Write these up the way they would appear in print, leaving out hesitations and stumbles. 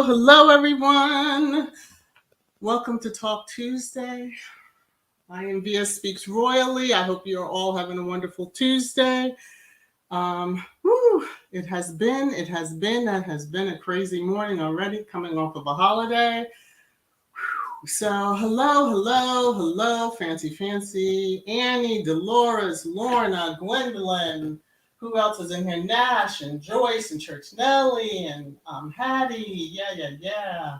Hello, everyone. Welcome to Talk Tuesday. I am VS Speaks Royally. I hope you're all having a wonderful Tuesday. It has been a crazy morning already, coming off of a holiday. So hello, Fancy, Annie, Dolores, Lorna, Gwendolyn. Who else is in here? Nash and Joyce and Church Nelly and Hattie. Yeah.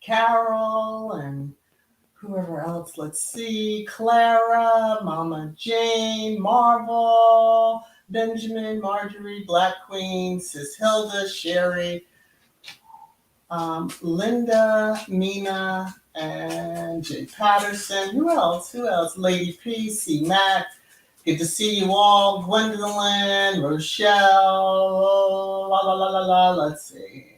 Carol and whoever else. Let's see. Clara, Mama Jane, Marvel, Benjamin, Marjorie, Black Queen, Sis Hilda, Sherry, Linda, Mina, and Jay Patterson. Who else? Lady P, C. Mac. Good to see you all. Gwendolyn, Rochelle, let's see.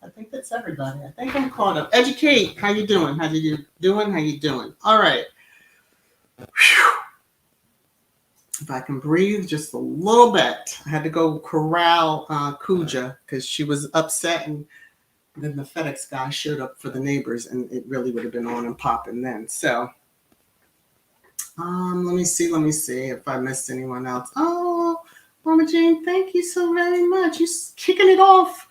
I think that's everybody. I think I'm caught up. Educate. How you doing? How you doing? All right. Whew. If I can breathe just a little bit. I had to go corral Kuja because she was upset, and then the FedEx guy showed up for the neighbors, and it really would have been on and popping then. So let me see if I missed anyone else. Oh, Mama Jane, thank you so very much. You're kicking it off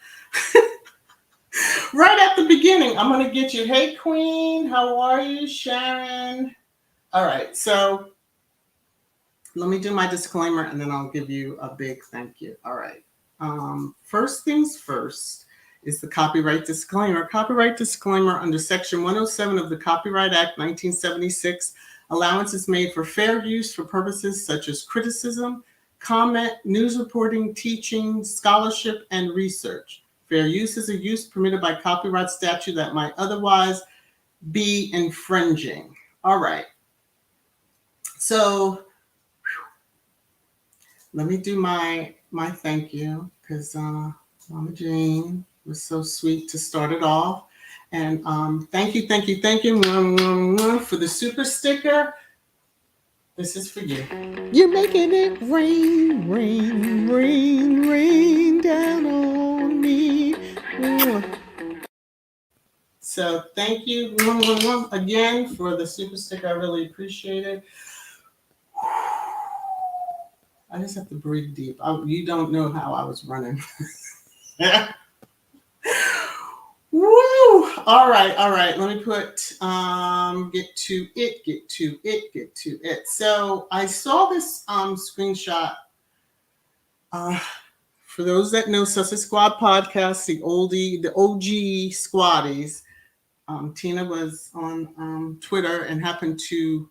right at the beginning. I'm going to get you. Hey, Queen, how are you? Sharon. All right, so let me do my disclaimer, and then I'll give you a big thank you. All right. First things first is the copyright disclaimer. Copyright disclaimer under Section 107 of the Copyright Act 1976. Allowance is made for fair use for purposes such as criticism, comment, news reporting, teaching, scholarship, and research. Fair use is a use permitted by copyright statute that might otherwise be infringing. All right. So let me do my thank you, because Mama Jane was so sweet to start it off. And thank you for the super sticker. This is for you. You're making it rain, rain, rain, rain down on me. So thank you again for the super sticker. I really appreciate it. I just have to breathe deep. You don't know how I was running. Woo! All right. Let me put get to it. So I saw this screenshot. For those that know Sussex Squad podcast, the OG squaddies, Tina was on Twitter and happened to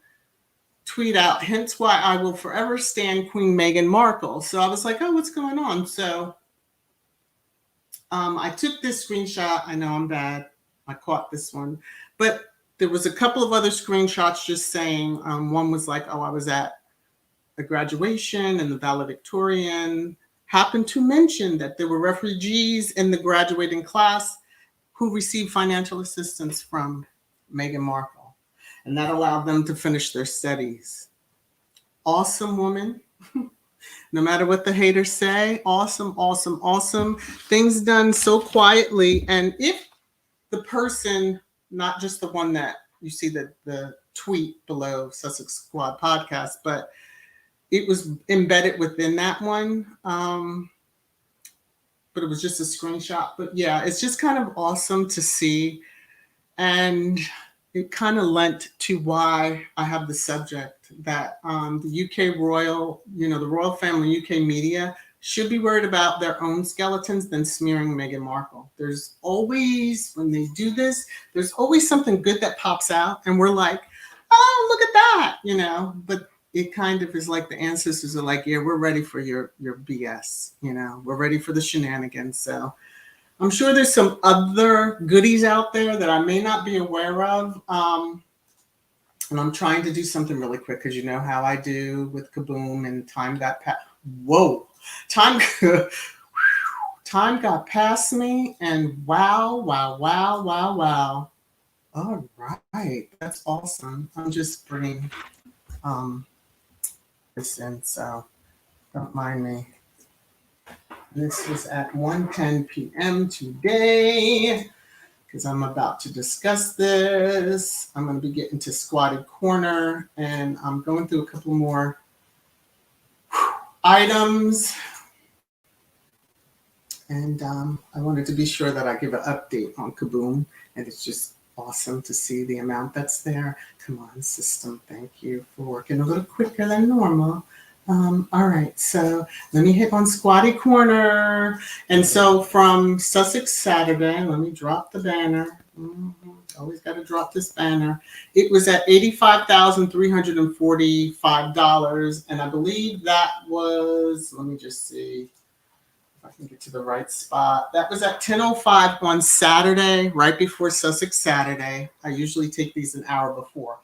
tweet out, hence why I will forever stand Queen Meghan Markle. So I was like, oh, what's going on? So I took this screenshot. I know I'm bad. I caught this one. But there was a couple of other screenshots just saying, one was like, oh, I was at a graduation and the valedictorian happened to mention that there were refugees in the graduating class who received financial assistance from Meghan Markle. And that allowed them to finish their studies. Awesome woman. No matter what the haters say, awesome. Things done so quietly. And if the person, not just the one that you see the tweet below Sussex Squad podcast, but it was embedded within that one. But it was just a screenshot. But yeah, it's just kind of awesome to see. And it kind of lent to why I have the subject that the UK royal, the royal family, UK media should be worried about their own skeletons than smearing Meghan Markle. There's always, when they do this, there's always something good that pops out. And we're like, oh, look at that, but it kind of is like the ancestors are like, yeah, we're ready for your BS, we're ready for the shenanigans. So I'm sure there's some other goodies out there that I may not be aware of. And I'm trying to do something really quick because you know how I do with Kaboom and time got past. Whoa, time got past me and wow. All right, that's awesome. I'm just bringing this in, so don't mind me. This was at 1:10 p.m. today because I'm about to discuss this. I'm going to be getting to Squatty Corner and I'm going through a couple more items. And I wanted to be sure that I give an update on Kaboom. And it's just awesome to see the amount that's there. Come on, system. Thank you for working a little quicker than normal. All right, so let me hit on Squatty Corner. And so from Sussex Saturday, let me drop the banner. Always got to drop this banner. It was at $85,345. And I believe that was, let me just see if I can get to the right spot. That was at 10:05 on Saturday, right before Sussex Saturday. I usually take these an hour before.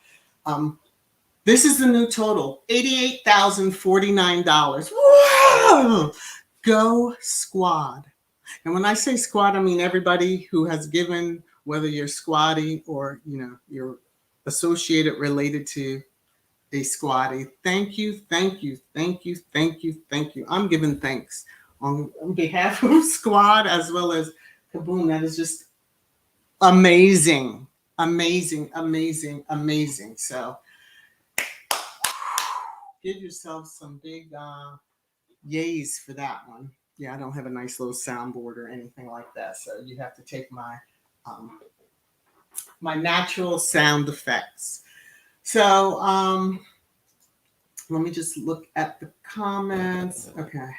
This is the new total, $88,049. Whoa! Go Squad. And when I say squad, I mean everybody who has given, whether you're squatty or you're associated, related to a squatty. Thank you. I'm giving thanks on behalf of Squad as well as Kaboom. That is just amazing. So give yourself some big yays for that one. Yeah, I don't have a nice little soundboard or anything like that, so you have to take my my natural sound effects. So let me just look at the comments. Okay.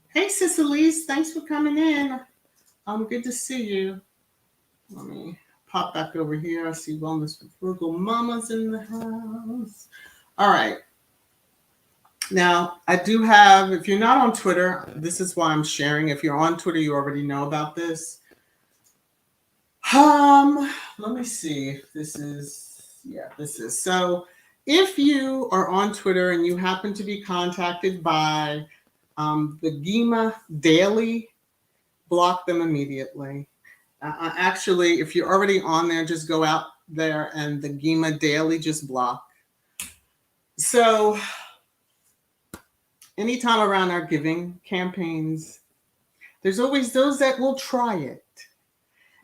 Hey, Cicely's, thanks for coming in. Good to see you. Let me pop back over here. I see Wellness with Frugal Mama's in the house. All right. Now, I do have, if you're not on Twitter, this is why I'm sharing. If you're on Twitter, you already know about this. Let me see if this is, yeah, this is. So if you are on Twitter and you happen to be contacted by the Gima Daily, block them immediately. Actually, if you're already on there, just go out there and the Gima Daily, just block. So anytime around our giving campaigns, there's always those that will try it.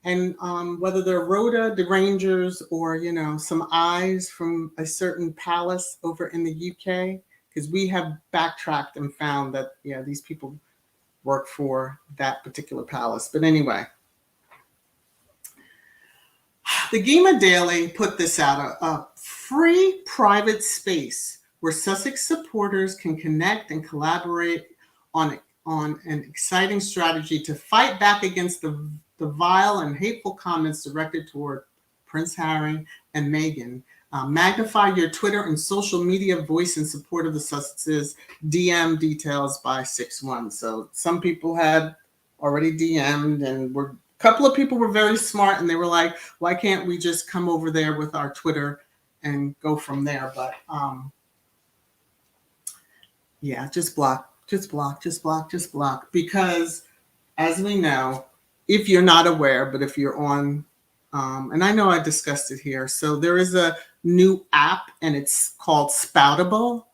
And whether they're Rhoda, the Rangers, or, some eyes from a certain palace over in the UK, because we have backtracked and found that, these people work for that particular palace. But anyway, the Gima Daily put this out, a free private space where Sussex supporters can connect and collaborate on an exciting strategy to fight back against the vile and hateful comments directed toward Prince Harry and Meghan. Magnify your Twitter and social media voice in support of the Sussexes. DM details by 6-1. So some people had already DM'd, and a couple of people were very smart, and they were like, why can't we just come over there with our Twitter and go from there? But yeah, just block. Because as we know, if you're not aware, but if you're on, and I know I discussed it here. So there is a new app and it's called Spoutable.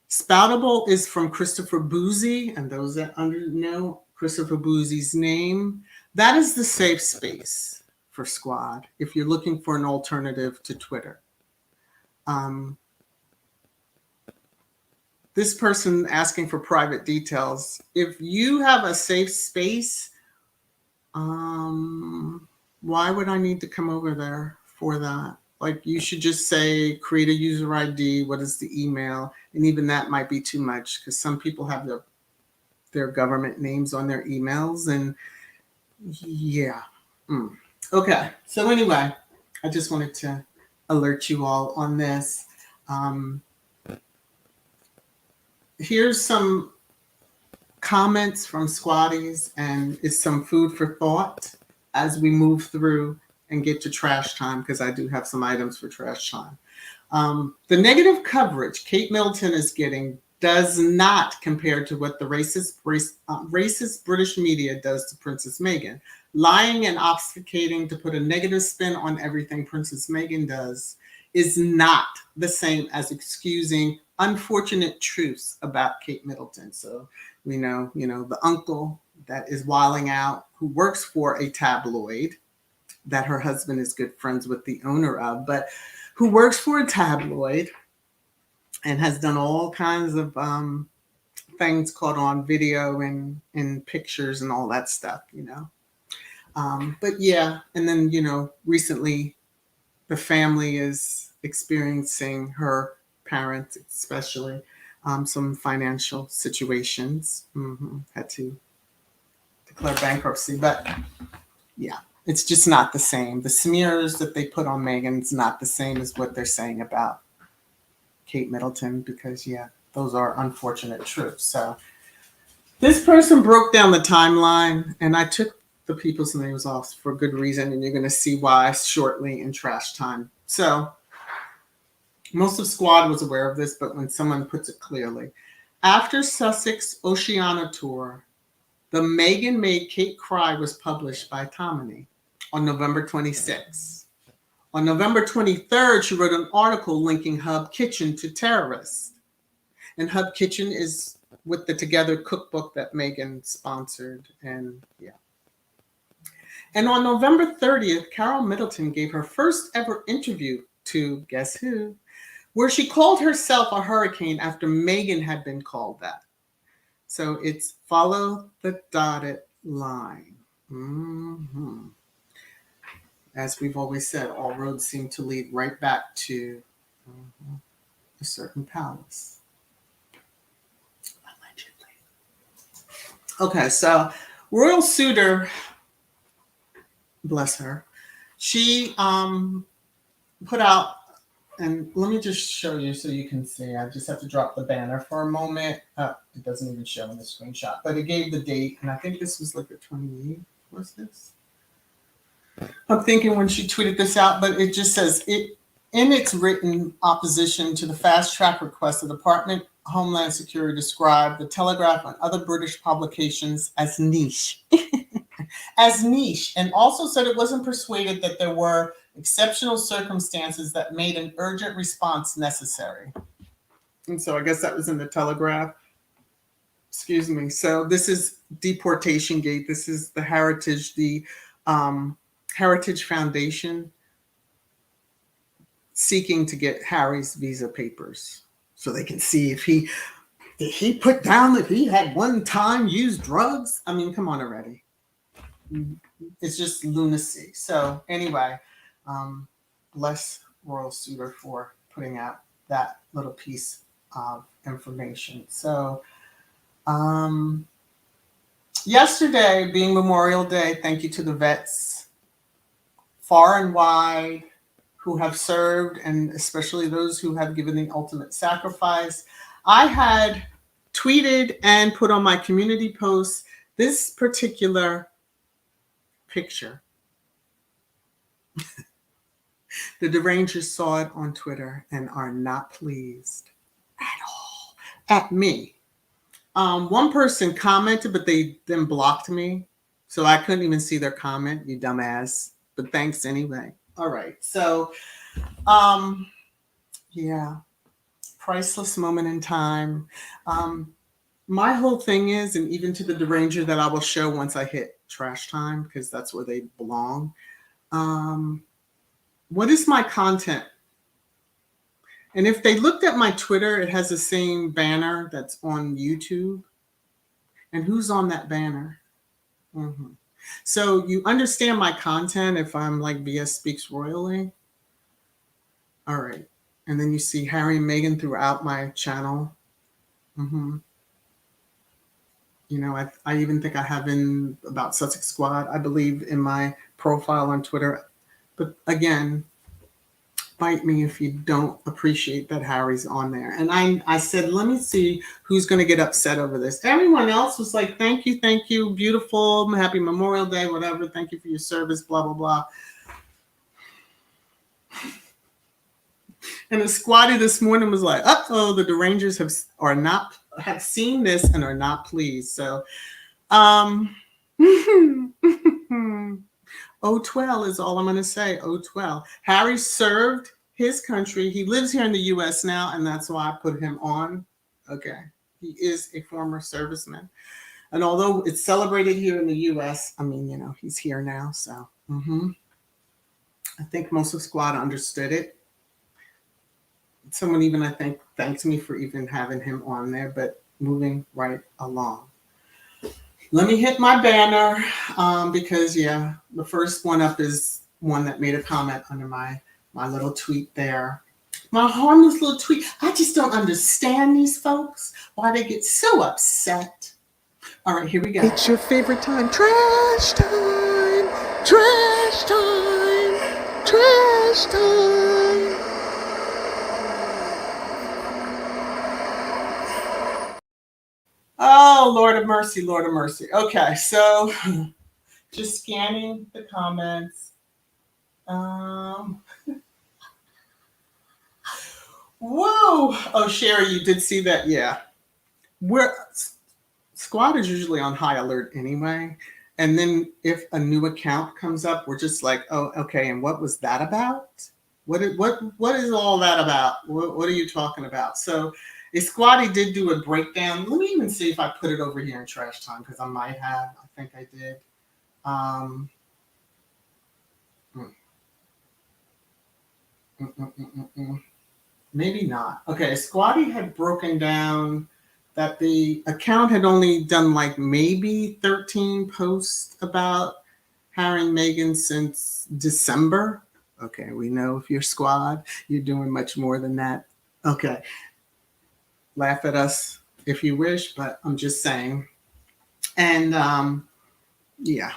Spoutable is from Christopher Boozy, and those that know Christopher Boozy's name, that is the safe space for Squad if you're looking for an alternative to Twitter. This person asking for private details. If you have a safe space, why would I need to come over there for that? Like, you should just say, create a user ID. What is the email? And even that might be too much, because some people have their government names on their emails. And yeah. Okay. So anyway, I just wanted to alert you all on this. Here's some comments from Squatties, and it's some food for thought as we move through and get to trash time, because I do have some items for trash time. The negative coverage Kate Middleton is getting does not compare to what the racist British media does to Princess Meghan. Lying and obfuscating to put a negative spin on everything Princess Meghan does is not the same as excusing unfortunate truths about Kate Middleton. So we know, the uncle that is wilding out, who works for a tabloid that her husband is good friends with the owner of, but who works for a tabloid and has done all kinds of things caught on video and pictures and all that stuff, But yeah, and then, recently the family is experiencing, her parents especially, some financial situations. Had to declare bankruptcy, but yeah, it's just not the same. The smears that they put on Meghan's not the same as what they're saying about Kate Middleton, because those are unfortunate truths. So this person broke down the timeline, and I took the people's names off for good reason, and you're going to see why shortly in trash time. So most of Squad was aware of this, but when someone puts it clearly, after Sussex Oceania tour, the Meghan Made Kate Cry was published by Tammany on November 26th. On November 23rd, she wrote an article linking Hub Kitchen to terrorists. And Hub Kitchen is with the Together cookbook that Meghan sponsored. And on November 30th, Carol Middleton gave her first ever interview to guess who, where she called herself a hurricane after Meghan had been called that. So it's follow the dotted line. As we've always said, all roads seem to lead right back to a certain palace. Allegedly. Okay, so Royal Suitor, bless her, she put out, and let me just show you so you can see. I just have to drop the banner for a moment. It doesn't even show in the screenshot, but it gave the date, and I think this was like the 28th. What's this? I'm thinking when she tweeted this out, but it just says In its written opposition to the fast-track request, the Department of Homeland Security described the Telegraph and other British publications as niche. As niche, and also said it wasn't persuaded that there were exceptional circumstances that made an urgent response necessary. And so I guess that was in the Telegraph. Excuse me. So this is Deportation Gate. This is the Heritage Foundation seeking to get Harry's visa papers so they can see if did he put down that he had one time used drugs. I mean, come on already. It's just lunacy. So anyway, bless Royal Suitor for putting out that little piece of information. So yesterday being Memorial Day, thank you to the vets far and wide who have served, and especially those who have given the ultimate sacrifice. I had tweeted and put on my community post this particular picture. The derangers saw it on Twitter and are not pleased at all at me. One person commented, but they then blocked me. So I couldn't even see their comment, you dumbass. But thanks anyway. All right. So, yeah, priceless moment in time. My whole thing is, and even to the deranger that I will show once I hit trash time, because that's where they belong. What is my content? And if they looked at my Twitter, it has the same banner that's on YouTube. And who's on that banner? Mm-hmm. So you understand my content if I'm like VS Speaks Royally. All right. And then you see Harry and Meghan throughout my channel. Mm-hmm. You know, I even think I have in about Sussex Squad, I believe, in my profile on Twitter. But again, bite me if you don't appreciate that Harry's on there. And I said, let me see who's going to get upset over this. Everyone else was like, thank you, beautiful, happy Memorial Day, whatever. Thank you for your service, blah, blah, blah. And the squatty this morning was like, uh-oh, the derangers have seen this and are not pleased. So, O12 is all I'm going to say. O12. Harry served his country. He lives here in the U.S. now, and that's why I put him on. Okay. He is a former serviceman. And although it's celebrated here in the U.S., I mean, you know, he's here now. So I think most of Squad understood it. Someone even, I think, thanked me for even having him on there, but moving right along. Let me hit my banner because, yeah, the first one up is one that made a comment under my little tweet there. My harmless little tweet. I just don't understand these folks, why they get so upset. All right, here we go. It's your favorite time. Trash time. Trash time. Trash time. Oh, Lord of mercy, Lord of mercy. Okay, so just scanning the comments. Whoa! Oh, Sherry, you did see that? Yeah. Squad is usually on high alert anyway. And then if a new account comes up, we're just like, oh, okay, and what was that about? What is all that about? What are you talking about? So Squatty did do a breakdown. Let me even see if I put it over here in trash time, because I might have. I think I did. Maybe not. Okay, Squatty had broken down that the account had only done like maybe 13 posts about Harry and Meghan since December. Okay, we know if you're Squad, you're doing much more than that. Okay. Laugh at us if you wish, but I'm just saying. And yeah,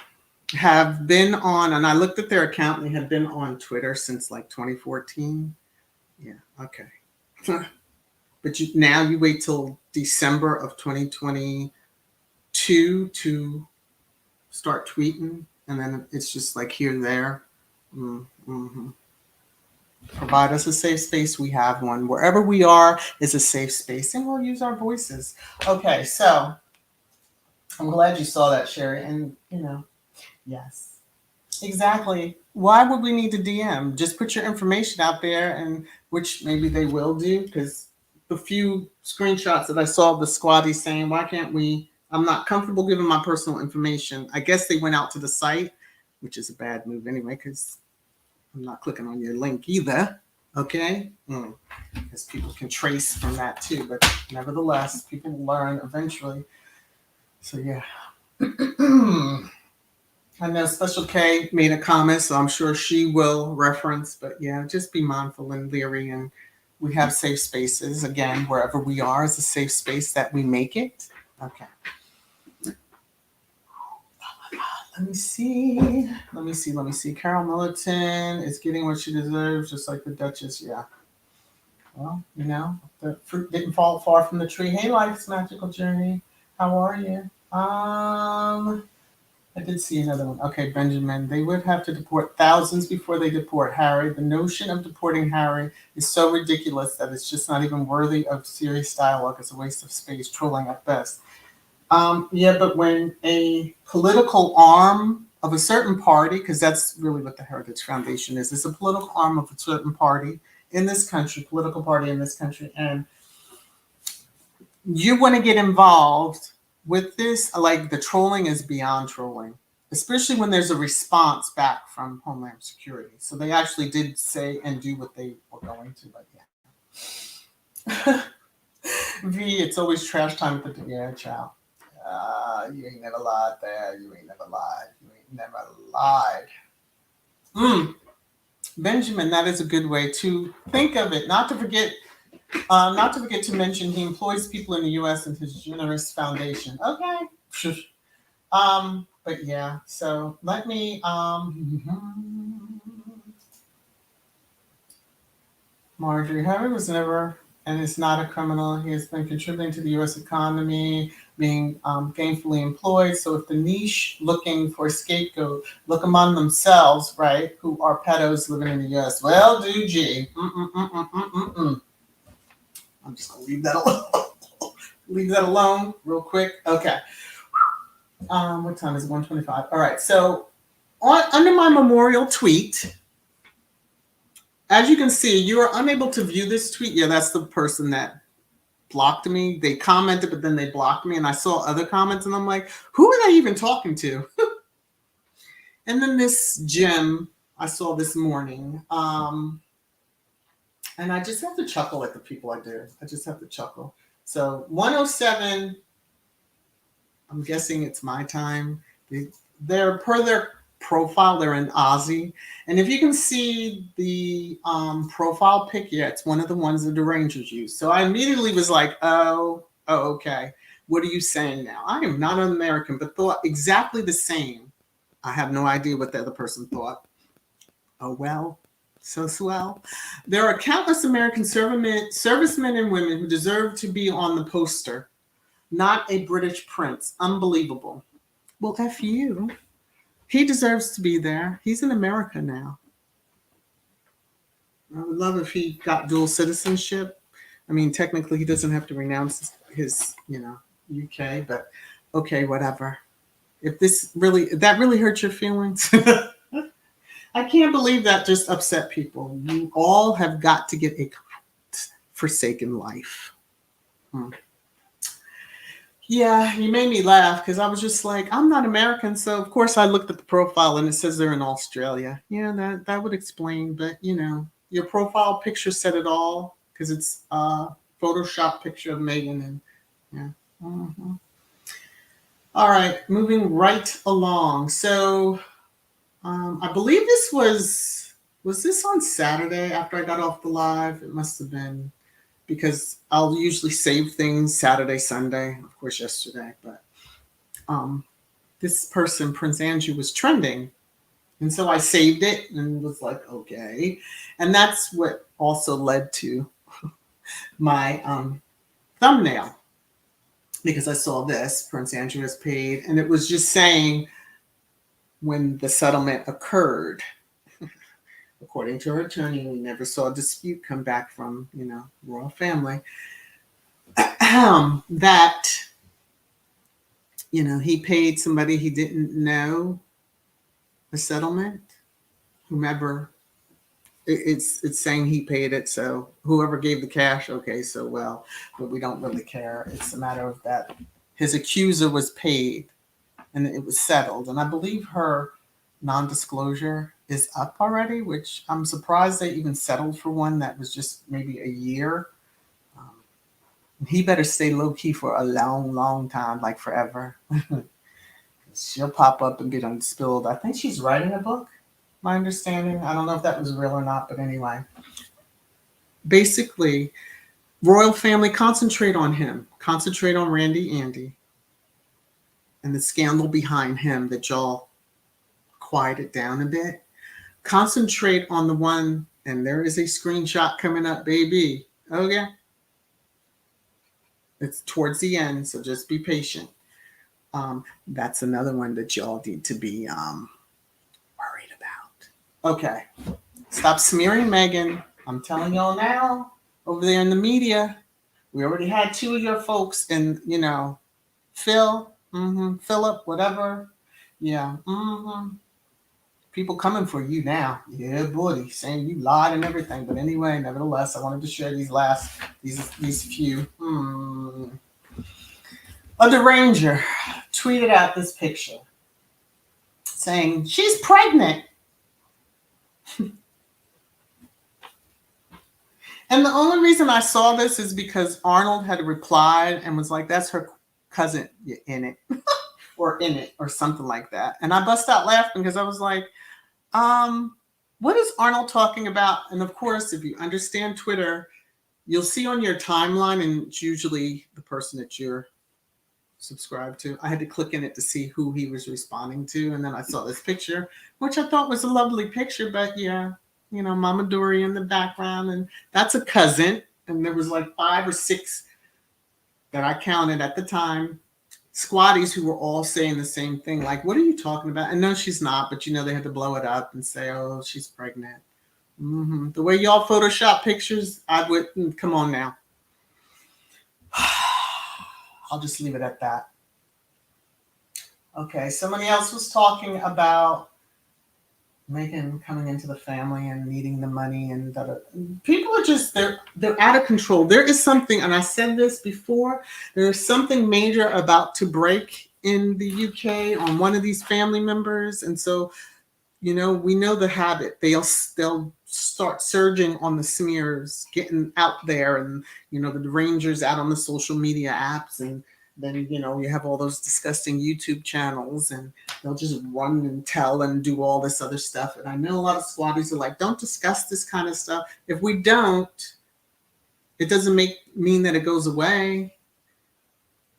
have been on, and I looked at their account, and they have been on Twitter since like 2014. Yeah, okay. But now you wait till December of 2022 to start tweeting, and then it's just like here, there. Mm-hmm. Provide us a safe space. We have one. Wherever we are is a safe space, and we'll use our voices. Okay, so I'm glad you saw that, Sherry. And, yes, exactly. Why would we need to DM? Just put your information out there, and which maybe they will do, because the few screenshots that I saw of the squatty saying, why can't we? I'm not comfortable giving my personal information. I guess they went out to the site, which is a bad move anyway, because I'm not clicking on your link either. Okay? Because people can trace from that too. But nevertheless, people learn eventually. So, yeah. I know Special K made a comment, so I'm sure she will reference. But yeah, just be mindful and leery. And we have safe spaces. Again, wherever we are is a safe space that we make it. Okay. Let me see. Carol Militant is getting what she deserves, just like the Duchess. Yeah. Well, the fruit didn't fall far from the tree. Hey, life's magical journey. How are you? I did see another one. Okay, Benjamin. They would have to deport thousands before they deport Harry. The notion of deporting Harry is so ridiculous that it's just not even worthy of serious dialogue. It's a waste of space, trolling at best. Yeah, but when a political arm of a certain party, because that's really what the Heritage Foundation is, it's a political arm of a certain party in this country, political party in this country, and you want to get involved with this, like the trolling is beyond trolling, especially when there's a response back from Homeland Security. So they actually did say and do what they were going to, but yeah. V, it's always trash time at the child. You ain't never lied there. You ain't never lied. Benjamin, that is a good way to think of it. Not to forget to mention he employs people in the U.S. and his generous foundation. Okay. But yeah, so let me Marjorie, Harry was never and is not a criminal. He has been contributing to the U.S. economy, being gainfully employed. So if the niche looking for a scapegoat look among themselves, right, who are pedos living in the U.S., well, do G. I'm just going to leave that alone. Leave that alone real quick. Okay. What time is it? 1:25. All right. So under my memorial tweet, as you can see, you are unable to view this tweet. Yeah, that's the person that blocked me. They commented, but then they blocked me. And I saw other comments, and I'm like, who are they even talking to? And then this gem I saw this morning. And I just have to chuckle at the people I do. I just have to chuckle. So 107, I'm guessing it's my time. They're per their profile, they're in Aussie. And if you can see the profile pic, yeah, it's one of the ones that the Rangers use. So I immediately was like, oh, okay. What are you saying now? I am not an American, but thought exactly the same. I have no idea what the other person thought. Oh, well, so swell. There are countless American servicemen and women who deserve to be on the poster, not a British prince. Unbelievable. Well, F you. He deserves to be there. He's in America now. I would love if he got dual citizenship. I mean, technically, he doesn't have to renounce his UK, but okay, whatever. If that really hurts your feelings, I can't believe that just upset people. You all have got to get a forsaken life. Yeah, you made me laugh because I was just like, I'm not American. So, of course, I looked at the profile and it says they're in Australia. Yeah, that would explain. But, your profile picture said it all because it's a Photoshop picture of Meghan. And yeah. Mm-hmm. All right, moving right along. So, I believe this was this on Saturday after I got off the live? It must have been. Because I'll usually save things Saturday, Sunday, of course, yesterday. But this person, Prince Andrew, was trending. And so I saved it and was like, okay. And that's what also led to my thumbnail. Because I saw this, Prince Andrew has paid. And it was just saying when the settlement occurred. according to her attorney, we never saw a dispute come back from, royal family, that, he paid somebody he didn't know a settlement, whomever. It's saying he paid it, so whoever gave the cash, okay, so well, but we don't really care. It's a matter of that his accuser was paid and it was settled. And I believe her non-disclosure is up already, which I'm surprised they even settled for one that was just maybe a year. He better stay low-key for a long, long time, like forever. She'll pop up and get unspilled. I think she's writing a book, my understanding. I don't know if that was real or not, but anyway. Basically, royal family, concentrate on him. Concentrate on Randy Andy and the scandal behind him that y'all quieted down a bit. Concentrate on the one, and there is a screenshot coming up, baby. Okay. It's towards the end, so just be patient. That's another one that y'all need to be worried about. Okay. Stop smearing Meghan. I'm telling y'all now, over there in the media, we already had 2 of your folks in, Phil, Philip, whatever. Yeah. People coming for you now. Yeah, buddy, saying you lied and everything. But anyway, nevertheless, I wanted to share these few. A deranger tweeted out this picture saying, she's pregnant. And the only reason I saw this is because Arnold had replied and was like, that's her cousin in it. Or in it, or something like that. And I bust out laughing because I was like, what is Arnold talking about? And of course, if you understand Twitter, you'll see on your timeline, and it's usually the person that you're subscribed to. I had to click in it to see who he was responding to. And then I saw this picture, which I thought was a lovely picture, but yeah, Mama Dory in the background, and that's a cousin. And there was like 5 or 6 that I counted at the time, squatties who were all saying the same thing. Like, what are you talking about? And no, she's not, but they had to blow it up and say, oh, she's pregnant. The way y'all Photoshop pictures, I wouldn't, come on now. I'll just leave it at that. Okay, somebody else was talking about Meghan coming into the family and needing the money, and people are just, they're out of control. There is something, and I said this before, there's something major about to break in the UK on one of these family members. And so, we know the habit. They'll start surging on the smears, getting out there, and the Rangers out on the social media apps, and then you have all those disgusting YouTube channels, and they'll just run and tell and do all this other stuff. And I know a lot of squatties are like, don't discuss this kind of stuff. If we don't, it doesn't mean that it goes away.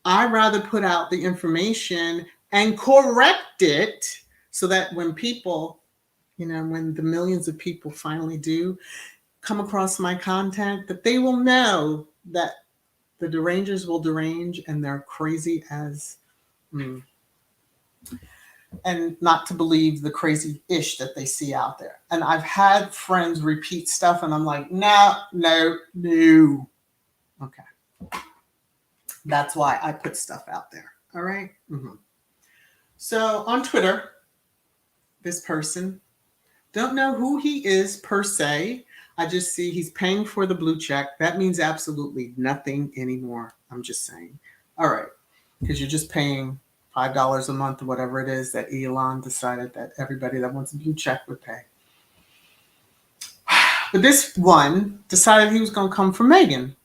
I'd rather put out the information and correct it so that when people, when the millions of people finally do come across my content, that they will know that the derangers will derange, and they're crazy as, and not to believe the crazy ish that they see out there. And I've had friends repeat stuff, and I'm like, no. Okay. That's why I put stuff out there. All right. So on Twitter, this person, don't know who he is per se. I just see he's paying for the blue check. That means absolutely nothing anymore. I'm just saying. All right. Because you're just paying $5 a month or whatever it is that Elon decided that everybody that wants a blue check would pay. But this one decided he was going to come for Meghan.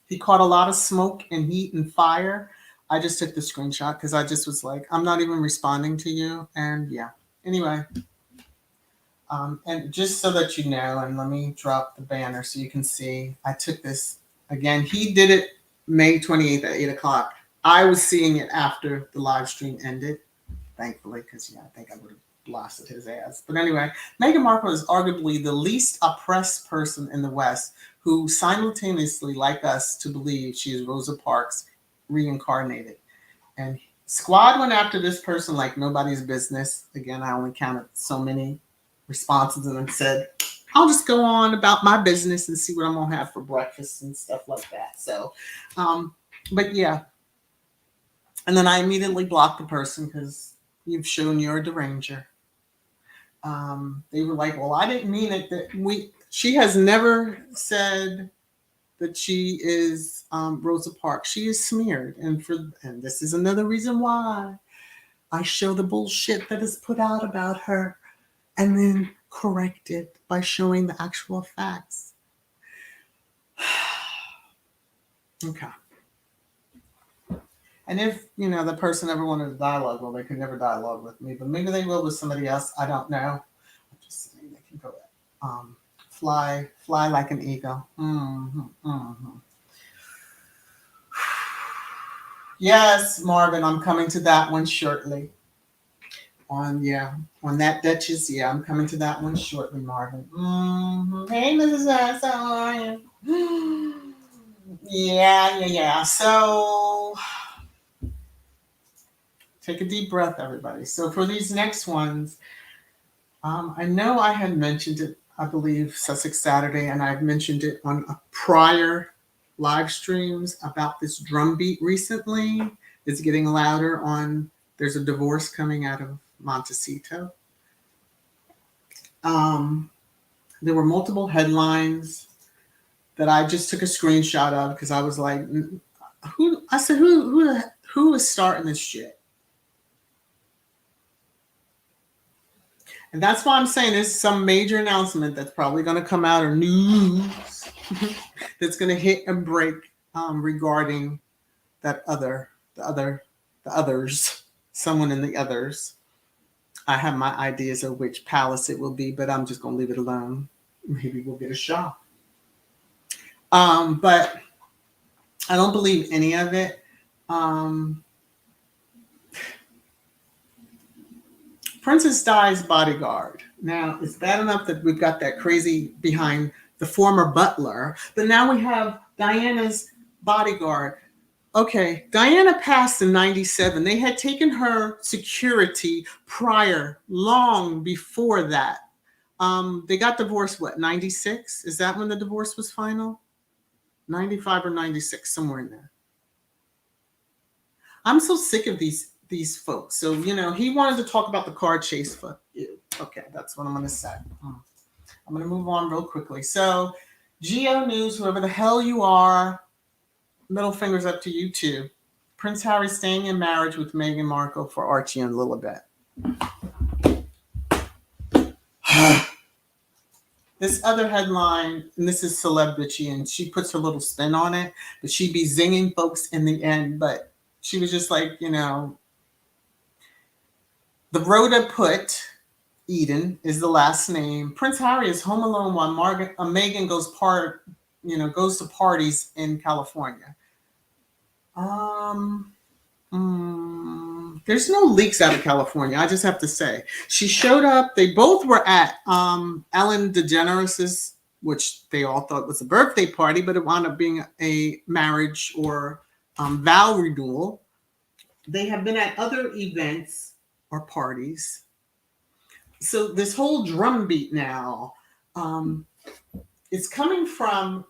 He caught a lot of smoke and heat and fire. I just took the screenshot because I just was like, I'm not even responding to you. And yeah. Anyway. And just so that you know, and let me drop the banner so you can see, I took this, again, he did it May 28th at 8 o'clock. I was seeing it after the live stream ended, thankfully, because I think I would have blasted his ass. But anyway, Meghan Markle is arguably the least oppressed person in the West who simultaneously, like us, to believe she is Rosa Parks reincarnated. And Squad went after this person like nobody's business. Again, I only counted so many responses and then said, I'll just go on about my business and see what I'm gonna have for breakfast and stuff like that. So, but yeah. And then I immediately blocked the person because you've shown you're a deranger. They were like, well, I didn't mean it. She has never said that she is Rosa Parks. She is smeared. And this is another reason why I show the bullshit that is put out about her and then correct it by showing the actual facts. Okay. And if, the person ever wanted to dialogue, well, they could never dialogue with me, but maybe they will with somebody else. I don't know. I'm just saying they can go fly like an eagle. Yes, Marvin, I'm coming to that one shortly. On that Duchess, I'm coming to that one shortly, Marvin. Hey, Mrs. S, how are you? Yeah. So take a deep breath, everybody. So for these next ones, I know I had mentioned it, I believe, Sussex Saturday, and I've mentioned it on a prior live streams about this drum beat recently. It's getting louder there's a divorce coming out of Montecito. There were multiple headlines that I just took a screenshot of because I was like, who is starting this shit? And that's why I'm saying there's some major announcement that's probably going to come out, or news that's going to hit and break regarding the others, someone in the others. I have my ideas of which palace it will be, but I'm just going to leave it alone. Maybe we'll get a shot. But I don't believe any of it. Princess Di's bodyguard. Now, it's bad enough that we've got that crazy behind the former butler, but now we have Diana's bodyguard. Okay, Diana passed in 97. They had taken her security prior, long before that. They got divorced, 96? Is that when the divorce was final? 95 or 96, somewhere in there. I'm so sick of these folks. So, he wanted to talk about the car chase. Fuck you. Okay, that's what I'm going to say. I'm going to move on real quickly. So, Geo News, whoever the hell you are, middle fingers up to you too. Prince Harry staying in marriage with Meghan Markle for Archie and Lilibet. This other headline, and this is Celebrity, and she puts her little spin on it, but she'd be zinging folks in the end. But she was just like, the Rhoda put, Eden is the last name. Prince Harry is home alone while Meghan goes to parties in California. There's no leaks out of California. I just have to say, she showed up. They both were at Ellen DeGeneres's, which they all thought was a birthday party, but it wound up being a marriage or vow renewal. They have been at other events or parties. So this whole drum beat now, it's coming from,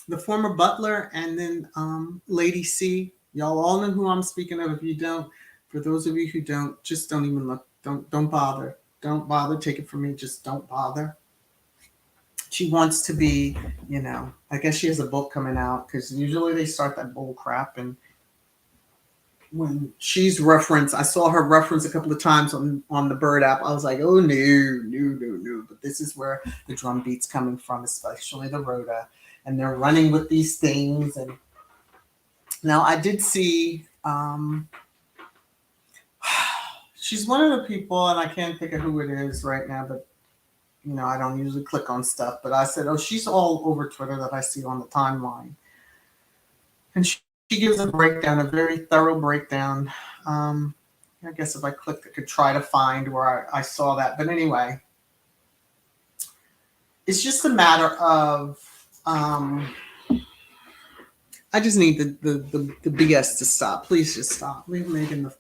the former butler and then Lady C. Y'all all know who I'm speaking of. If you don't, for those of you who don't, just don't even look. Don't bother. Don't bother. Take it from me. Just don't bother. She wants to be, I guess she has a book coming out because usually they start that bull crap. And when she's referenced, I saw her reference a couple of times on the Bird app. I was like, oh, no. But this is where the drum beat's coming from, especially the Rhoda. And they're running with these things. And now I did see, she's one of the people, and I can't think of who it is right now, but, I don't usually click on stuff. But I said, oh, she's all over Twitter that I see on the timeline. And she gives a breakdown, a very thorough breakdown. I guess if I clicked, I could try to find where I saw that. But anyway, it's just a matter of, I just need the BS to stop. Please just stop. Leave Meghan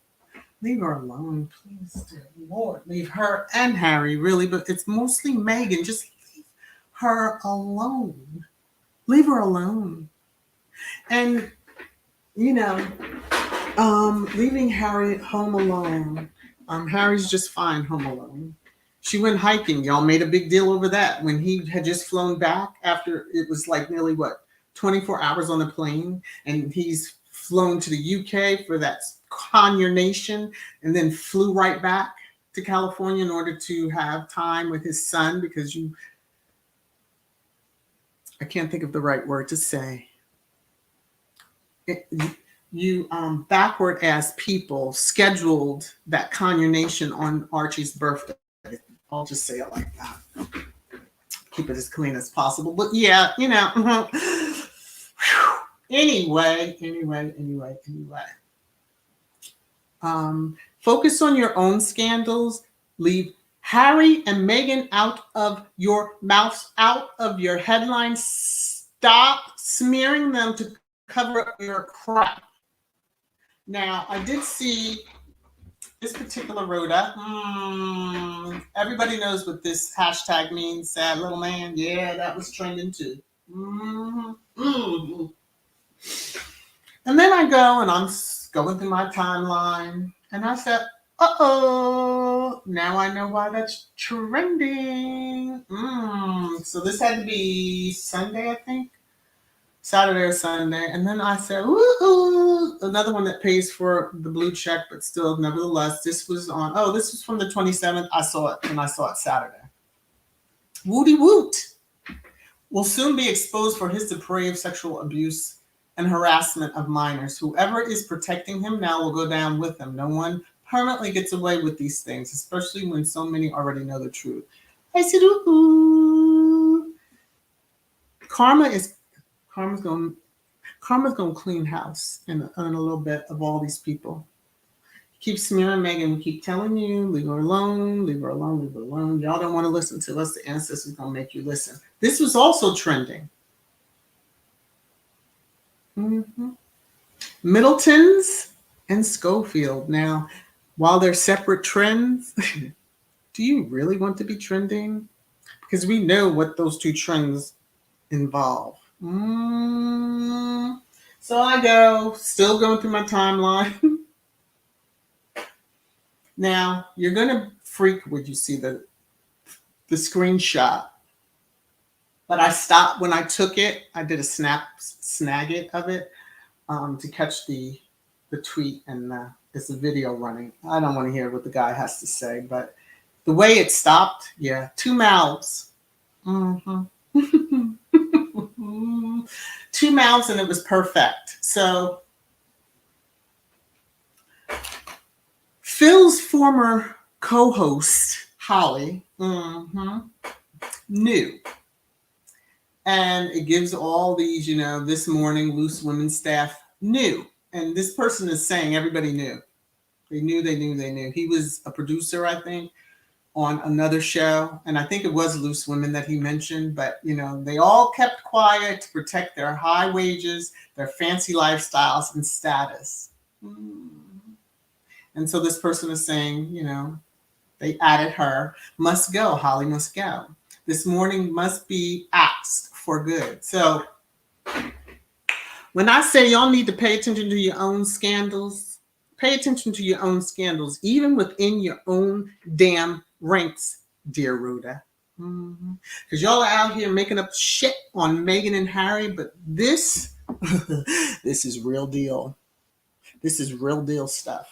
Leave her alone, please, dear Lord. Leave her and Harry, really, but it's mostly Meghan. Just leave her alone. Leave her alone. And, leaving Harry home alone. Harry's just fine home alone. She went hiking. Y'all made a big deal over that when he had just flown back after it was like nearly 24 hours on the plane. And he's flown to the UK for that Conure Nation and then flew right back to California in order to have time with his son because I can't think of the right word to say. You backward ass people scheduled that Conure Nation on Archie's birthday. I'll just say it like that. Keep it as clean as possible. But yeah, Anyway. Focus on your own scandals. Leave Harry and Meghan out of your mouths, out of your headlines. Stop smearing them to cover up your crap. Now, I did see this particular Rhoda. Everybody knows what this hashtag means, sad little man. Yeah, that was trending too. And then I go and I'm going through my timeline and I said, uh-oh, now I know why that's trending. So this had to be Sunday, I think. Saturday or Sunday. And then I said, ooh, another one that pays for the blue check, but still, nevertheless, this was from the 27th. I saw it and I saw it Saturday. Woody Woot will soon be exposed for his depraved sexual abuse and harassment of minors. Whoever is protecting him now will go down with him. No one permanently gets away with these things, especially when so many already know the truth. I said, ooh. Karma's going to clean house in a little bit of all these people. Keep smearing Meghan. We keep telling you, leave her alone, leave her alone, leave her alone. Y'all don't want to listen to us. The ancestors going to make you listen. This was also trending. Middletons and Schofield. Now, while they're separate trends, do you really want to be trending? Because we know what those two trends involve. So I go, still going through my timeline. Now, you're going to freak when you see the screenshot. But I stopped when I took it. I did a snag it of it to catch the tweet, and it's a video running. I don't want to hear what the guy has to say, but the way it stopped, yeah, 2 mouths. 2 mouths, and it was perfect. So Phil's former co-host, Holly, knew. And it gives all these, this morning, Loose Women staff knew. And this person is saying everybody knew. They knew. He was a producer, I think, on another show. And I think it was Loose Women that he mentioned. But, they all kept quiet to protect their high wages, their fancy lifestyles, and status. And so this person is saying, they added her, must go, Holly must go. This morning must be axed for good. So when I say y'all need to pay attention to your own scandals, pay attention to your own scandals, even within your own damn ranks, dear Rhoda. Because y'all are out here making up shit on Meghan and Harry, but this is real deal. This is real deal stuff.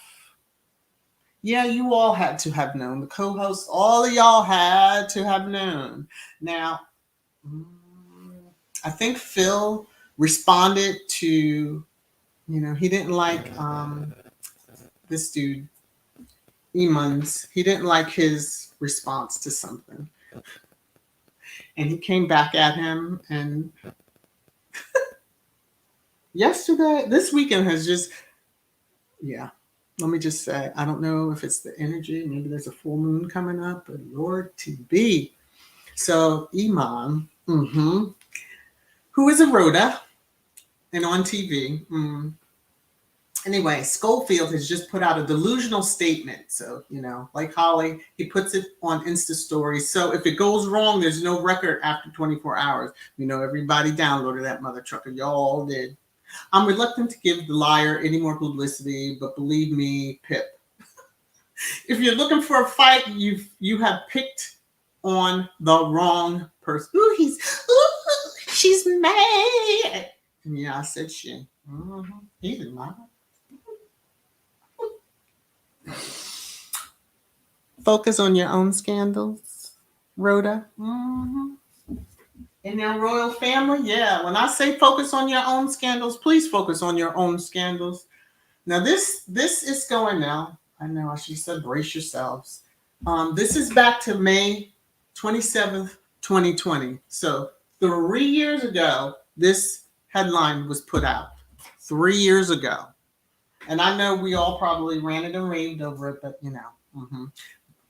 Yeah, you all had to have known. The co-hosts, all of y'all had to have known. Now, I think Phil responded to, he didn't like this dude, Eamons. He didn't like his response to something. And he came back at him. And this weekend has just, let me just say, I don't know if it's the energy. Maybe there's a full moon coming up, but Lord to be. So Iman, who is a Rhoda and on TV, Anyway, Schofield has just put out a delusional statement. So, like Holly, he puts it on Insta stories. So if it goes wrong, there's no record after 24 hours. Everybody downloaded that mother trucker. Y'all all did. I'm reluctant to give the liar any more publicity, but believe me, Pip, if you're looking for a fight, you have picked on the wrong person. She's mad. Yeah, I said she. He's mad. Focus on your own scandals, Rhoda. In your royal family, yeah. When I say focus on your own scandals, please focus on your own scandals. Now this is going now. I know she said brace yourselves. This is back to May 27th, 2020. So 3 years ago, this headline was put out. 3 years ago. And I know we all probably ranted and raved over it, but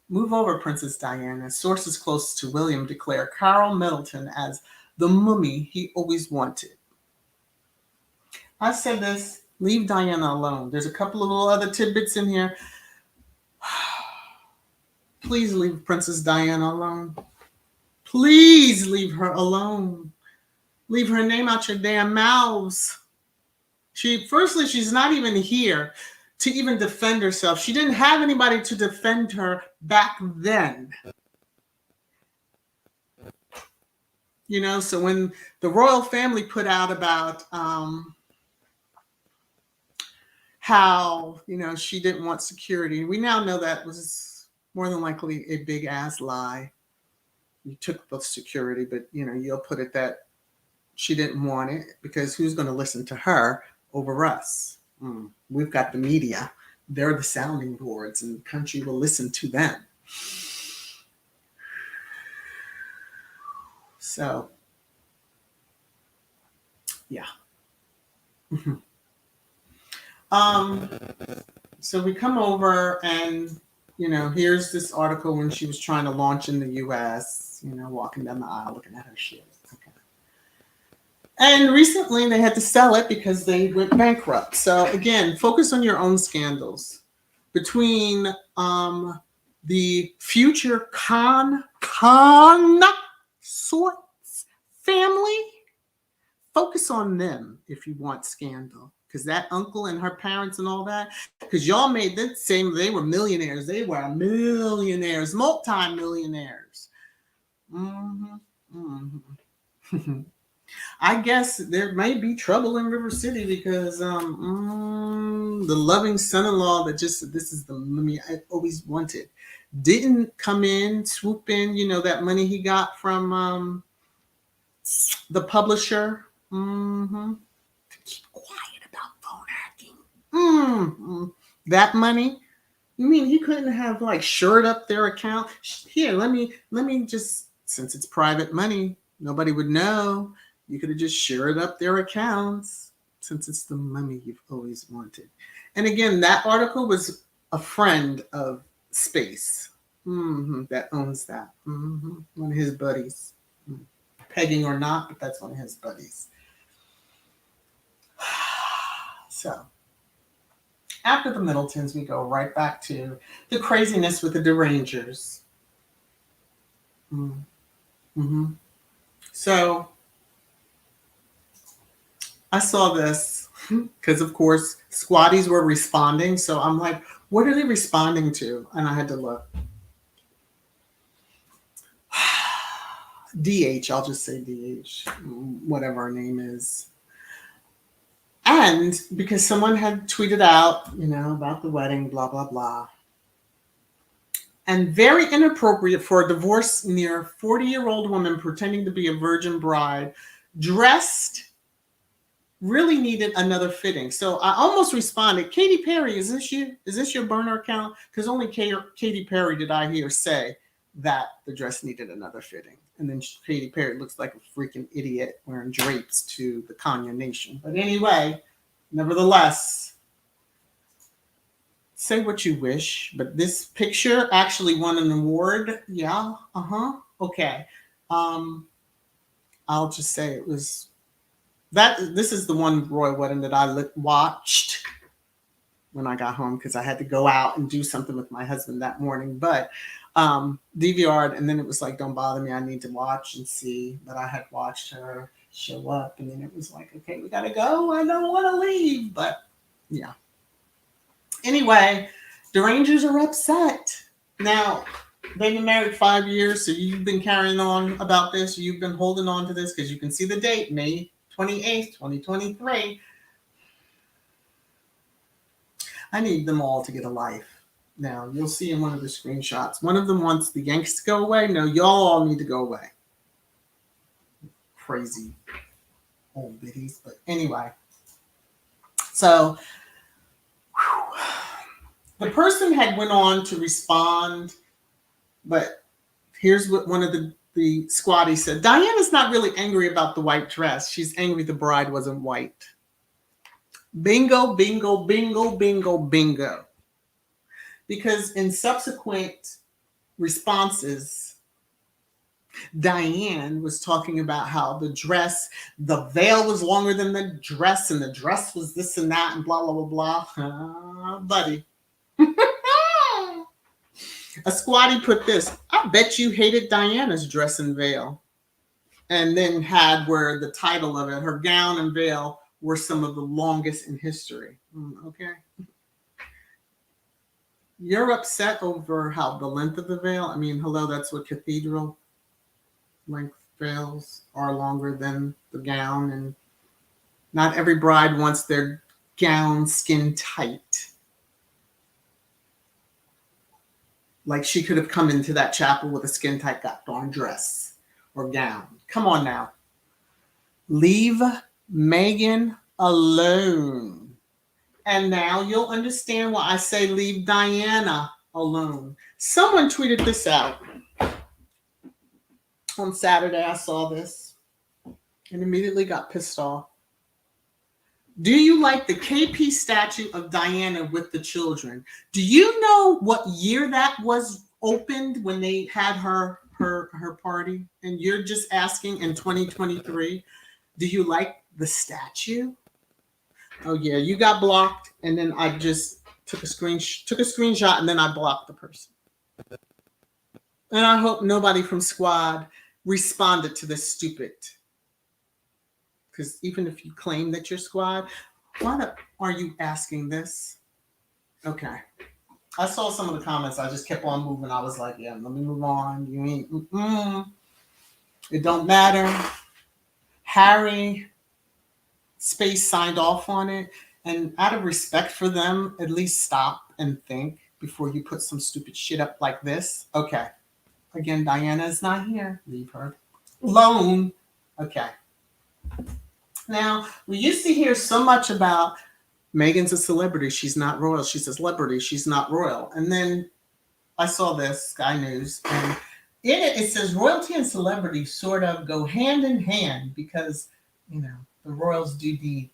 Move over, Princess Diana. Sources close to William declare Carl Middleton as the mummy he always wanted. I said this, leave Diana alone. There's a couple of little other tidbits in here. Please leave Princess Diana alone. Please leave her alone. Leave her name out your damn mouths. Firstly, she's not even here to even defend herself. She didn't have anybody to defend her back then. So when the royal family put out about how, she didn't want security, we now know that was more than likely a big ass lie. You took the security, but, you'll put it that she didn't want it because who's going to listen to her over us? We've got the media. They're the sounding boards, and the country will listen to them. So, yeah. So we come over and, here's this article when she was trying to launch in the U.S., walking down the aisle looking at her shit. Okay. And recently they had to sell it because they went bankrupt. So again, focus on your own scandals. Between the future consorts family, focus on them if you want scandal. Because that uncle and her parents and all that, because y'all made that same, they were millionaires. They were millionaires, multi-millionaires. I guess there may be trouble in River City because the loving son-in-law that just said, this is the money I always wanted, didn't come in, swoop in, that money he got from the publisher. Keep quiet about phone hacking. That money. You mean he couldn't have shored up their account? Here, let me just, since it's private money, nobody would know. You could have just shored up their accounts since it's the money you've always wanted. And again, that article was a friend of Space that owns that. One of his buddies. Pegging or not, but that's one of his buddies. So, after the Middletons, we go right back to the craziness with the Derangers. So, I saw this because, of course, squatties were responding. So I'm like, what are they responding to? And I had to look. DH, I'll just say DH, whatever her name is. And because someone had tweeted out, about the wedding, blah, blah, blah. And very inappropriate for a divorced near 40-year-old woman pretending to be a virgin bride, dressed, really needed another fitting. So I almost responded, Katy Perry, is this you? Is this your burner account? Because only Katy Perry did I hear say that the dress needed another fitting. And then Katy Perry looks like a freaking idiot wearing drapes to the Kanye Nation. But anyway, nevertheless, say what you wish, but this picture actually won an award. Yeah, okay. I'll just say it was that. This is the one royal wedding that I watched. when I got home because I had to go out and do something with my husband that morning. But DVR'd, and then it was like, don't bother me, I need to watch and see. But I had watched her show up, and then it was like, okay, we gotta go. I don't want to leave, but yeah. Anyway, the Rangers are upset. Now, they've been married 5 years, so you've been carrying on about this. You've been holding on to this because you can see the date, May 28th, 2023. I need them all to get a life. Now, you'll see in one of the screenshots. One of them wants the Yanks to go away. No, y'all all need to go away. Crazy old biddies. But anyway. So, the person had went on to respond, but here's what one of the squatties said. Diana's not really angry about the white dress. She's angry the bride wasn't white. Bingo, bingo, bingo, bingo, bingo. Because in subsequent responses, Diane was talking about how the dress, the veil was longer than the dress, and the dress was this and that, and blah, blah, blah, blah. Buddy. A squatty put this, I bet you hated Diana's dress and veil. And then had where the title of it, her gown and veil were some of the longest in history. Okay. You're upset over how the length of the veil. I mean, hello, that's what cathedral length veils are, longer than the gown. And not every bride wants their gown skin tight. Like she could have come into that chapel with a skin tight darn dress or gown. Come on now. Leave Meghan alone. And now you'll understand why I say leave Diana alone. Someone tweeted this out. On Saturday, I saw this and immediately got pissed off. Do you like the KP statue of Diana with the children? Do you know what year that was opened when they had her party? And you're just asking in 2023, do you like the statue? Oh yeah, you got blocked, and then I just took a screenshot, and then I blocked the person. And I hope nobody from Squad responded to this stupid. Because even if you claim that you're Squad, why are you asking this? Okay. I saw some of the comments. I just kept on moving. I was like, yeah, let me move on. You ain't, it don't matter. Harry Space signed off on it. And out of respect for them, at least stop and think before you put some stupid shit up like this. Okay. Again, Diana is not here. Leave her alone. Okay. Now, we used to hear so much about Meghan's a celebrity. She's not royal. She's a celebrity. She's not royal. And then I saw this, Sky News, and in it says royalty and celebrity sort of go hand in hand because, you know, the royals do need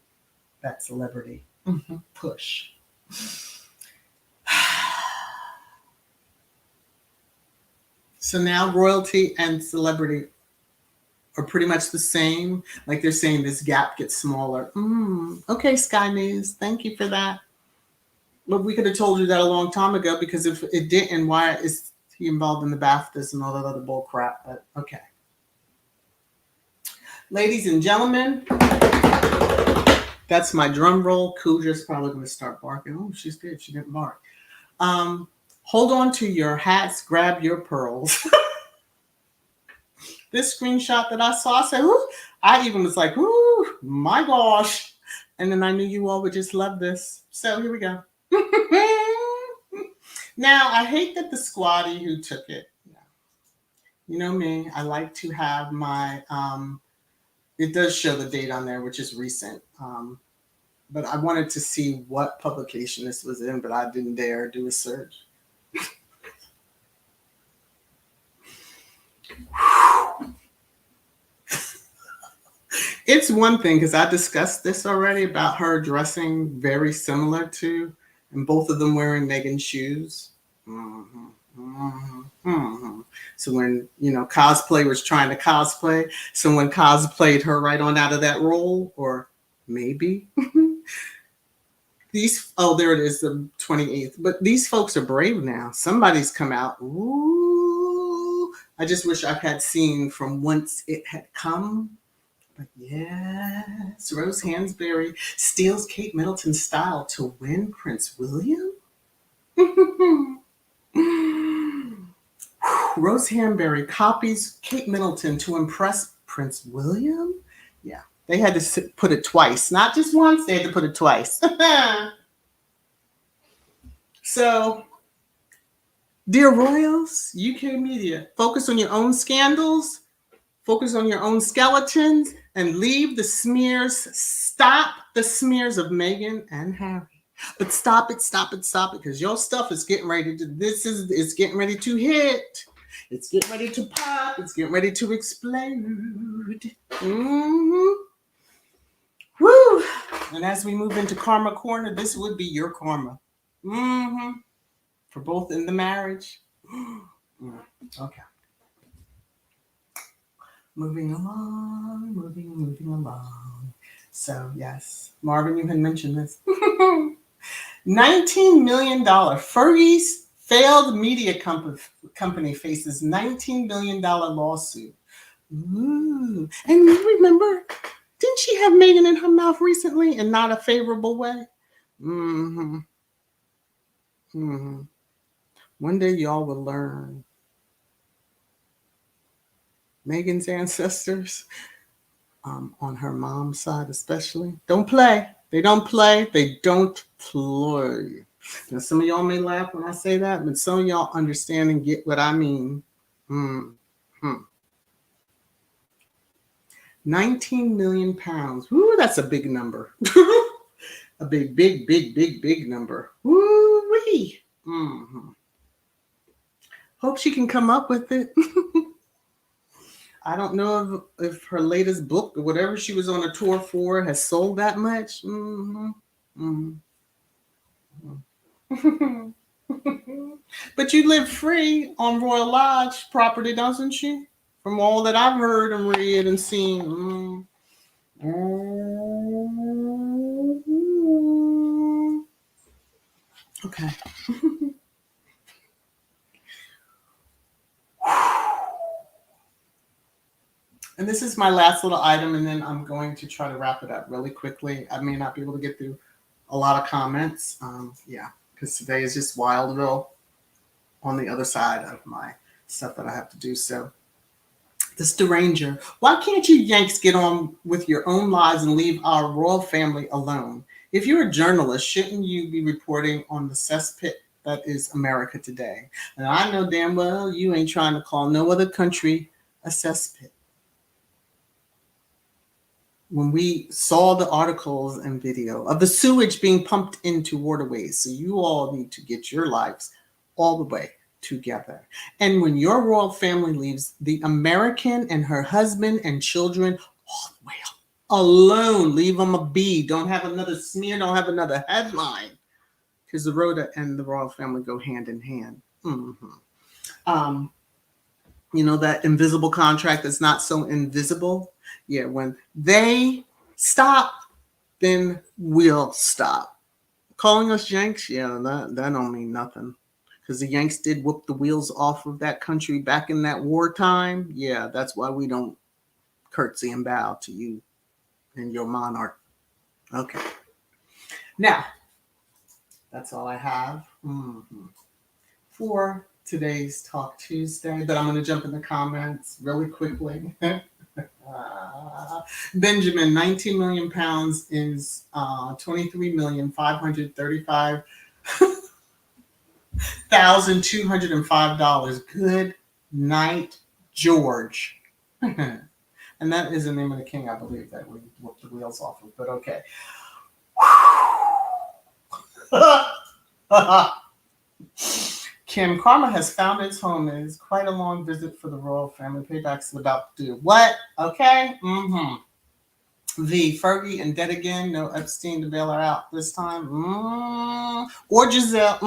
that celebrity push. So now royalty and celebrity are pretty much the same. Like they're saying this gap gets smaller. Okay, Sky News, thank you for that. But we could have told you that a long time ago, because if it didn't, why is he involved in the BAFTAs and all that other bull crap? But okay. Ladies and gentlemen, that's my drum roll. Cuja's probably going to start barking. Oh, she's good. She didn't bark. Hold on to your hats. Grab your pearls. This screenshot that I saw, I said, ooh, I even was like, ooh, my gosh. And then I knew you all would just love this. So here we go. Now, I hate that the squatty who took it. You know me, I like to have my, it does show the date on there, which is recent. But I wanted to see what publication this was in, but I didn't dare do a search. It's one thing, because I discussed this already about her dressing very similar to, and both of them wearing Meghan's shoes. So when, you know, cosplay was trying to cosplay, someone cosplayed her right on out of that role, or maybe. There it is, the 28th. But these folks are brave now. Somebody's come out. Ooh. I just wish I had seen from whence it had come. But yes, Rose Hansberry steals Kate Middleton's style to win Prince William. Rose Hansberry copies Kate Middleton to impress Prince William. Yeah, they had to put it twice, not just once. They had to put it twice. So, dear royals, UK media, focus on your own scandals, focus on your own skeletons, and leave the smears. Stop the smears of Meghan and Harry. But stop it, because your stuff is getting ready to. It's getting ready to hit. It's getting ready to pop. It's getting ready to explode. Mm-hmm. Woo! And as we move into Karma Corner, this would be your karma. Mm-hmm. For both in the marriage. Okay. Moving along. So, yes. Marvin, you had mentioned this. $19 million. Fergie's failed media company faces $19 million lawsuit. Ooh. And you remember, didn't she have Meghan in her mouth recently in not a favorable way? Mm-hmm. Mm-hmm. One day y'all will learn. Meghan's ancestors, on her mom's side especially, don't play. They don't play. Now, some of y'all may laugh when I say that, but some of y'all understand and get what I mean. 19 million pounds. Ooh, that's a big number. A big number. Woo-wee. Mm-hmm. Hope she can come up with it. I don't know if her latest book or whatever she was on a tour for has sold that much. Mm-hmm. Mm-hmm. But you live free on Royal Lodge property, doesn't you? From all that I've heard and read and seen. Okay. And this is my last little item, and then I'm going to try to wrap it up really quickly. I may not be able to get through a lot of comments. Because today is just Wildville on the other side of my stuff that I have to do. So, this Deranger. Why can't you Yanks get on with your own lives and leave our royal family alone? If you're a journalist, shouldn't you be reporting on the cesspit that is America today? And I know damn well you ain't trying to call no other country a cesspit. When we saw the articles and video of the sewage being pumped into waterways, so you all need to get your lives all the way together. And when your royal family leaves, the American and her husband and children all the way alone, leave them a be. Don't have another smear, don't have another headline, because the Rhoda and the royal family go hand in hand. Mm-hmm. You know, that invisible contract that's not so invisible. Yeah, when they stop, then we'll stop. Calling us Yanks, yeah, that don't mean nothing. Because the Yanks did whoop the wheels off of that country back in that wartime. Yeah, that's why we don't curtsy and bow to you and your monarch. Okay. Now, that's all I have for today's Talk Tuesday. But I'm going to jump in the comments really quickly. Benjamin, 19 million pounds is $23,535,205. Good night, George. And that is the name of the king, I believe, that we whooped the wheels off of. But okay. Kim, karma has found its home. It is quite a long visit for the royal family. Payback's about to do. What? Okay. V, Fergie and dead again. No Epstein to bail her out this time. Or Giselle.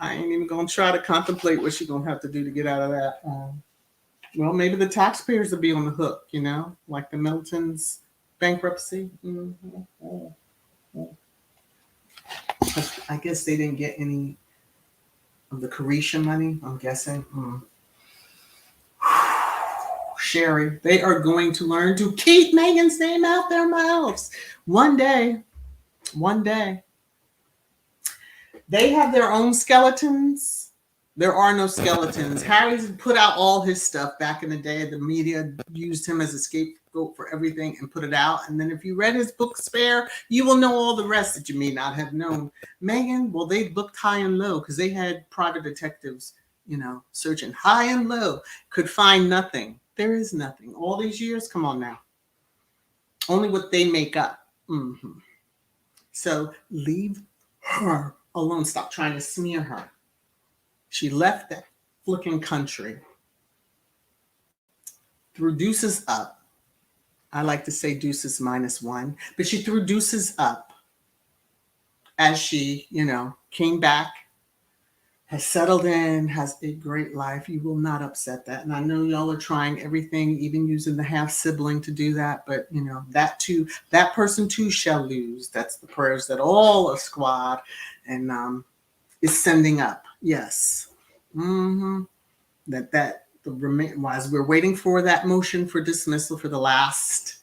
I ain't even going to try to contemplate what she's going to have to do to get out of that. Well, maybe the taxpayers will be on the hook, you know, like the Middletons Bankruptcy. I guess they didn't get any of the Carisha money, I'm guessing. Sherry, they are going to learn to keep Meghan's name out their mouths. One day. They have their own skeletons. There are no skeletons. Harry's put out all his stuff back in the day. The media used him as a scapegoat for everything and put it out. And then if you read his book Spare, you will know all the rest that you may not have known. Meghan, well, they looked high and low because they had private detectives, searching high and low, could find nothing. There is nothing. All these years, come on now. Only what they make up. So leave her alone. Stop trying to smear her. She left that flicking country threw deuces up. I like to say deuces -1, but she threw deuces up as she, came back, has settled in, has a great life. You will not upset that. And I know y'all are trying everything, even using the half sibling to do that. But, that person too shall lose. That's the prayers that all of squad and is sending up. Yes. As we're waiting for that motion for dismissal for the last,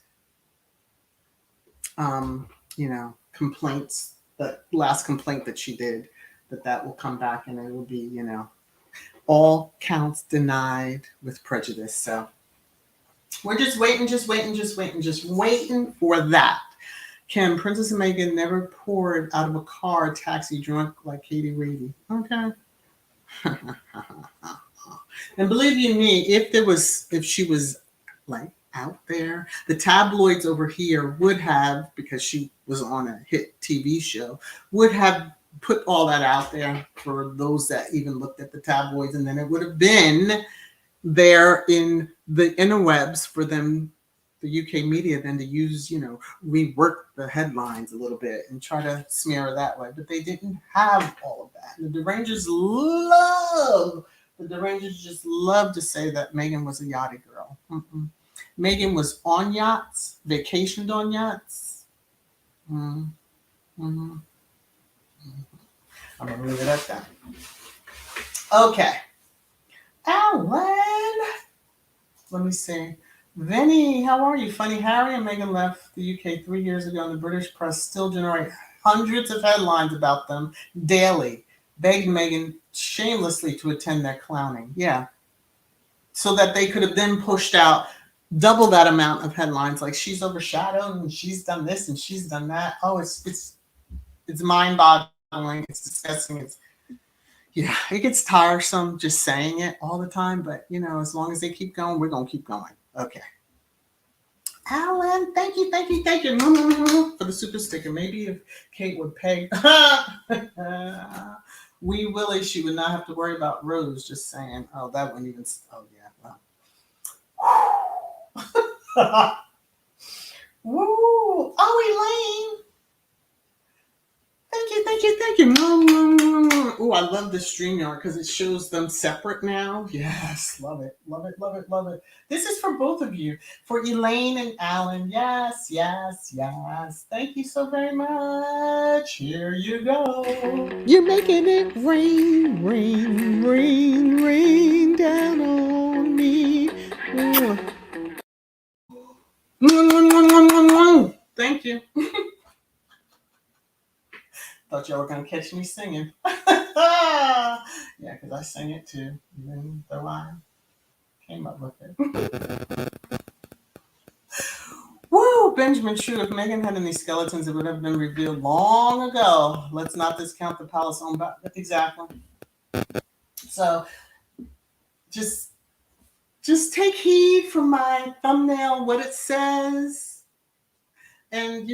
complaints, the last complaint that she did, that will come back and it will be, all counts denied with prejudice. So we're just waiting for that. Kim, Princess Meghan never poured out of a car taxi drunk like Katie Rady. Okay. And believe you me, if she was like out there, the tabloids over here would have, because she was on a hit TV show, would have put all that out there for those that even looked at the tabloids, and then it would have been there in the interwebs for them, the UK media, then to use, rework the headlines a little bit and try to smear her that way. But they didn't have all of that. And the Derangers just love to say that Meghan was a yachty girl. Meghan was on yachts, vacationed on yachts. I'm going to leave it at that. Okay. Alan. Let me see. Vinny, how are you? Funny, Harry and Meghan left the UK 3 years ago, and the British press still generate hundreds of headlines about them daily, begged Meghan shamelessly to attend their clowning. Yeah. So that they could have then pushed out double that amount of headlines, like she's overshadowed and she's done this and she's done that. Oh, it's mind-boggling. It's disgusting. It gets tiresome just saying it all the time, but as long as they keep going, we're gonna keep going. Okay. Alan, thank you for the super sticker. Maybe if Kate would pay Wee Willie, she would not have to worry about Rose. Just saying. Oh, that wouldn't even. Oh yeah. Wow. Woo! Oh, Elaine. Thank you. Oh, I love the StreamYard because it shows them separate now. Yes, love it. This is for both of you, for Elaine and Alan. Yes. Thank you so very much. Here you go. You're making it rain down on me. Thank you. Thought y'all were going to catch me singing. Yeah, because I sang it too, even though I came up with it. Woo! Benjamin Shue, if Meghan had any skeletons, it would have been revealed long ago. Let's not discount the palace owned by... Exactly. So, just take heed from my thumbnail, what it says. And,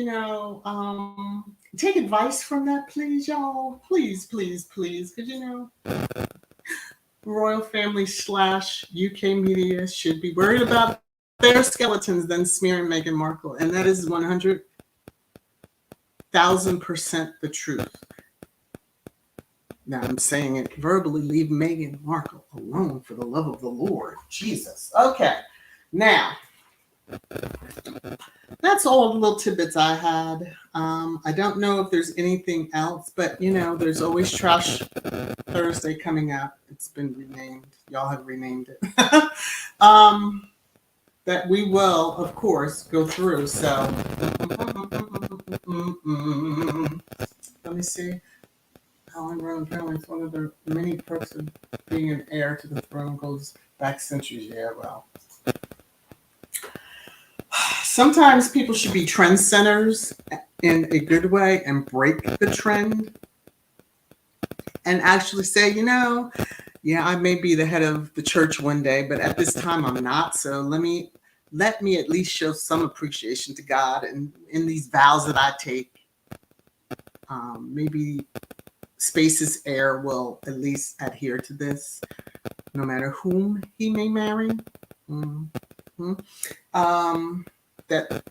take advice from that, please, y'all. Please. Because, royal family / UK media should be worried about their skeletons than smearing Meghan Markle. And that is 100,000% the truth. Now I'm saying it verbally, leave Meghan Markle alone for the love of the Lord. Jesus. Okay. Now, That's all the little tidbits I had. I don't know if there's anything else, but there's always Trash Thursday coming up. It's been renamed. Y'all have renamed it. That we will, of course, go through. So let me see. How Rowan apparently it's one of the many perks of being an heir to the throne goes back centuries. Yeah, well. Sometimes people should be trendsetters in a good way and break the trend and actually say, yeah, I may be the head of the church one day, but at this time I'm not. So let me at least show some appreciation to God and in these vows that I take. Maybe Space's heir will at least adhere to this, no matter whom he may marry. Mm-hmm. That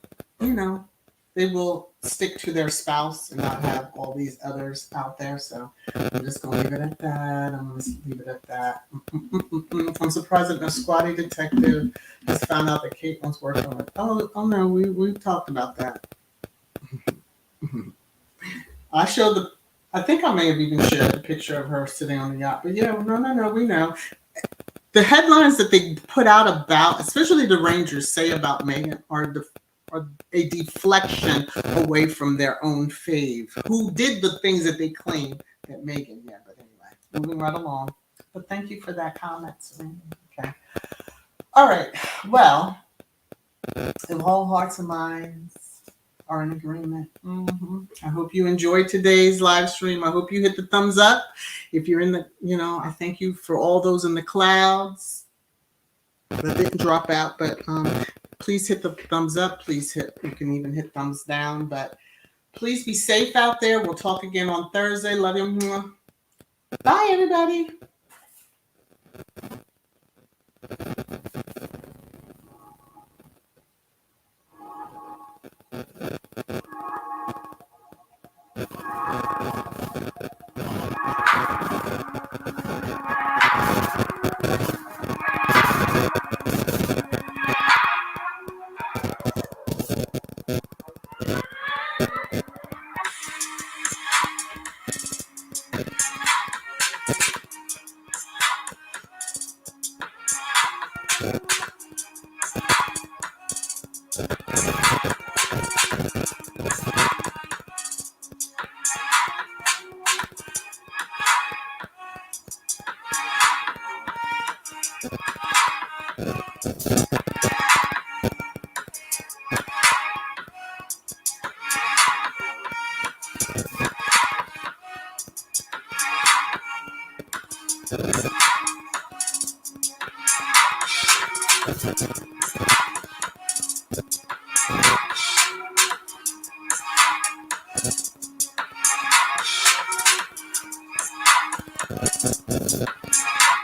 they will stick to their spouse and not have all these others out there. So I'm just gonna leave it at that. I'm surprised that no squatty detective has found out that Kate wants work on it. Oh no, we've talked about that. I think I may have even shared a picture of her sitting on the yacht. But yeah, no, we know. The headlines that they put out about, especially the Rangers say about Meghan, are a deflection away from their own fave, who did the things that they claim that Meghan. Yeah, but anyway, moving right along. But thank you for that comment, Serena. Okay. All right. Well, if all hearts and minds are in agreement. I hope you enjoyed today's live stream. I hope you hit the thumbs up. If you're in the, I thank you for all those in the clouds that didn't drop out, but please hit the thumbs up. You can even hit thumbs down, but please be safe out there. We'll talk again on Thursday. Love you. Bye, everybody.